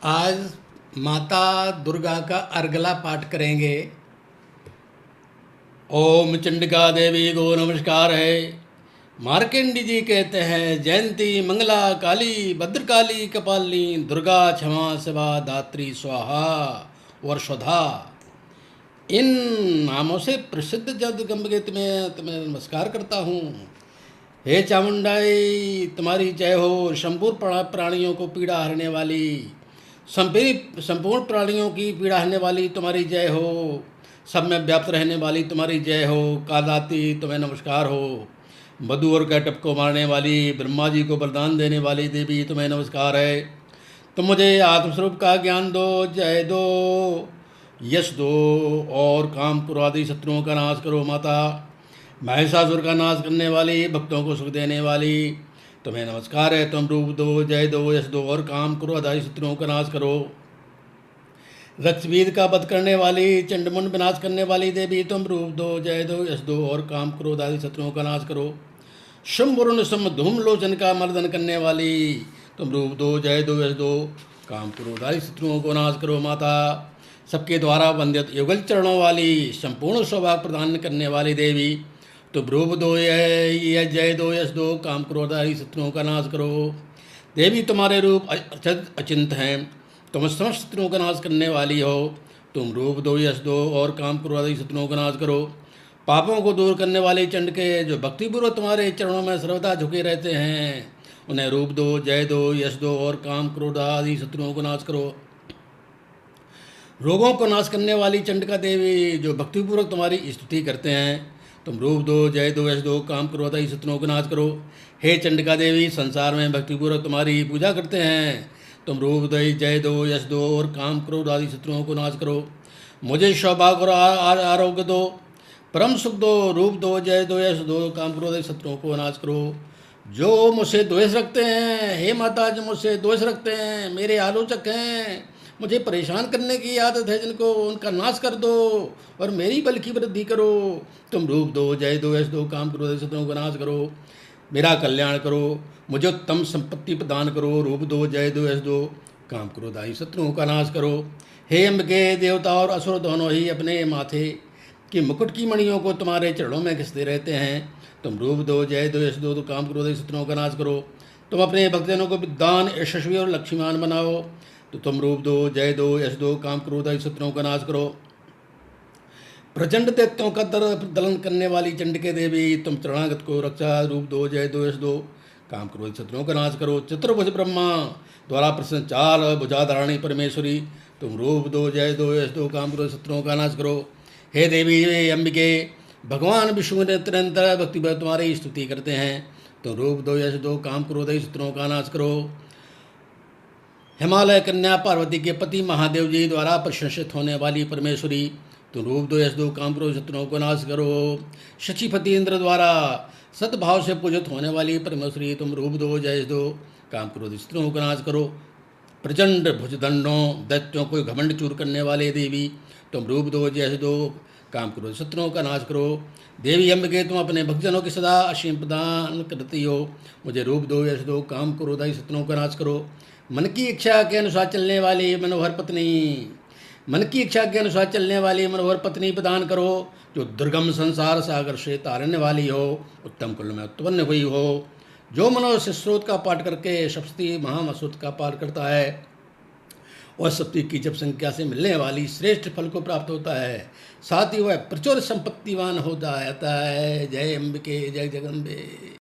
आज माता दुर्गा का अर्गला पाठ करेंगे। ओम चंडिका देवी को नमस्कार है। मार्कंडी जी कहते हैं, जयंती मंगला काली भद्रकाली कपालिनी दुर्गा क्षमा शिवा दात्री स्वाहा वर्षधा। इन नामों से प्रसिद्ध जगदम्बे तुम्हें नमस्कार करता हूँ। हे चामुंडाई, तुम्हारी जय हो। संपूर्ण प्राणियों को पीड़ा हरने वाली, संपूर्ण प्राणियों की पीड़ा हरने वाली तुम्हारी जय हो। सब में व्याप्त रहने वाली तुम्हारी जय हो। कालदाती तुम्हें नमस्कार हो। मधु और कैटअप को मारने वाली, ब्रह्मा जी को वरदान देने वाली देवी तुम्हें नमस्कार है। तुम मुझे आत्मस्वरूप का ज्ञान दो, जय दो, यश दो और कामपुर आदि शत्रुओं का नाश करो माता। महिषासुर का नाश करने वाली, भक्तों को सुख देने वाली तुम्हें नमस्कार है। तुम रूप दो, जय दो, यश दो और काम करो आदि शत्रुओं का नाश करो। रक्षवीर का वध करने वाली, चंडमुंड विनाश करने वाली देवी तुम रूप दो, जय दो, यश दो और काम क्रोध आदि शत्रुओं का नाश करो। शुंभरुण सम धूम लोचन का मर्दन करने वाली तुम रूप दो, जय दो, यश दो, काम क्रोध आदि शत्रुओं को नाश करो माता। सबके द्वारा वंदित युगल चरणों वाली, संपूर्ण सौभाग्य प्रदान करने वाली देवी तुम रूप दो, यह जय दो, यश दो, काम क्रोध आदि शत्रुओं का नाश करो। देवी तुम्हारे रूप अचिंत हैं, तुम समस्त शत्रुओं का नाश करने वाली हो। तुम रूप दो, यश दो और काम क्रोध आदि शत्रुओं का नाश करो। पापों को दूर करने वाले चंड के जो भक्तिपूर्वक तुम्हारे चरणों में सर्वदा झुके रहते हैं, उन्हें रूप दो, जय दो, यश दो और काम क्रोध आदि शत्रुओं को नाश करो। रोगों को नाश करने वाली चंडिका देवी जो भक्तिपूर्वक तुम्हारी स्तुति करते हैं, तुम रूप दो, जय दो, यश दो, काम क्रोध आदि शत्रुओं को नाश करो। हे चंडिका देवी, संसार में भक्तिपूर्वक तुम्हारी पूजा करते हैं, तुम रूप दो, जय दो, यश दो और काम क्रोध आदि शत्रुओं को नाश करो। मुझे सौभाग्य और आरोग्य दो, परम सुख दो, रूप दो, जय दो, यश दो, काम क्रोध आदि शत्रुओं को नाश करो। जो मुझसे द्वेष रखते हैं, हे माता, जो मुझसे द्वेष रखते हैं, मेरे आलोचक हैं, मुझे परेशान करने की आदत है जिनको, उनका नाश कर दो और मेरी बल की वृद्धि करो। तुम रूप दो, जय दो, यश दो, काम क्रोध शत्रुओं का नाश करो। मेरा कल्याण करो, मुझे उत्तम संपत्ति प्रदान करो। रूप दो, जय दो, यश दो, काम क्रोध आदि शत्रुओं का नाश करो। हे अम्बिके, देवता और असुर दोनों ही अपने माथे की मुकुट की मणियों को तुम्हारे चरणों में घिसते रहते हैं। तुम रूप दो, जय दो, यश दो, काम क्रोध आदि शत्रुओं का नाश करो। तुम अपने भक्तजनों को विद्वान, यशस्वी और लक्ष्मीवान बनाओ। तो तुम रूप दो, जय दो, यश दो, काम क्रोध आदि शत्रुओं का नाश करो। प्रचंड दैत्यों का दलन करने वाली चंडिके देवी तुम शरणागत को रक्षा। रूप दो, जय दो, यश दो, काम क्रोध शत्रुओं का नाश करो। चतुर्भुज ब्रह्मा द्वारा प्रसन्न चार भुजाधारणी परमेश्वरी तुम रूप दो, जय दो, यश दो, काम क्रोध शत्रुओं का नाश करो। हे देवी, हे अंबिके, भगवान विष्णु ने निरंतर भक्ति तुम्हारी स्तुति करते हैं, तो रूप दो, यश दो, काम क्रोध आदि शत्रुओं का नाश करो। हिमालय कन्या पार्वती के पति महादेव जी द्वारा प्रशंसित होने वाली परमेश्वरी तुम रूप दो, यश दो, काम क्रोध शत्रुओं को नाश करो। शचीपति इंद्र द्वारा सद्भाव से पूजित होने वाली परमेश्वरी तुम रूप दो, जय दो, काम क्रोध शत्रुओं को नाश करो। प्रचंड भुजदंडों दैत्यों को घमंड चूर करने वाले देवी तुम रूप दो, जय दो, काम क्रोध शत्रुओं का नाश करो। देवी अम्बिके, तुम अपने भक्तजनों की सदा असीम प्रदान करती हो। मुझे रूप दो, यश दो, काम क्रोध आदि शत्रुओं का नाश करो। मन की इच्छा के अनुसार चलने वाली मनोहर पत्नी, मन की इच्छा के अनुसार चलने वाली मनोहर पत्नी प्रदान करो, जो दुर्गम संसार सागर से तारने वाली हो, उत्तम कुल में उत्पन्न हुई हो। जो मनुष्य स्रोत का पाठ करके सप्तती महामसूत का पाठ करता है, और सप्ती की जब संख्या से मिलने वाली श्रेष्ठ फल को प्राप्त होता है, साथ ही वह प्रचुर संपत्तिवान हो जाता है। जय अंबिके, जय जगदम्बे।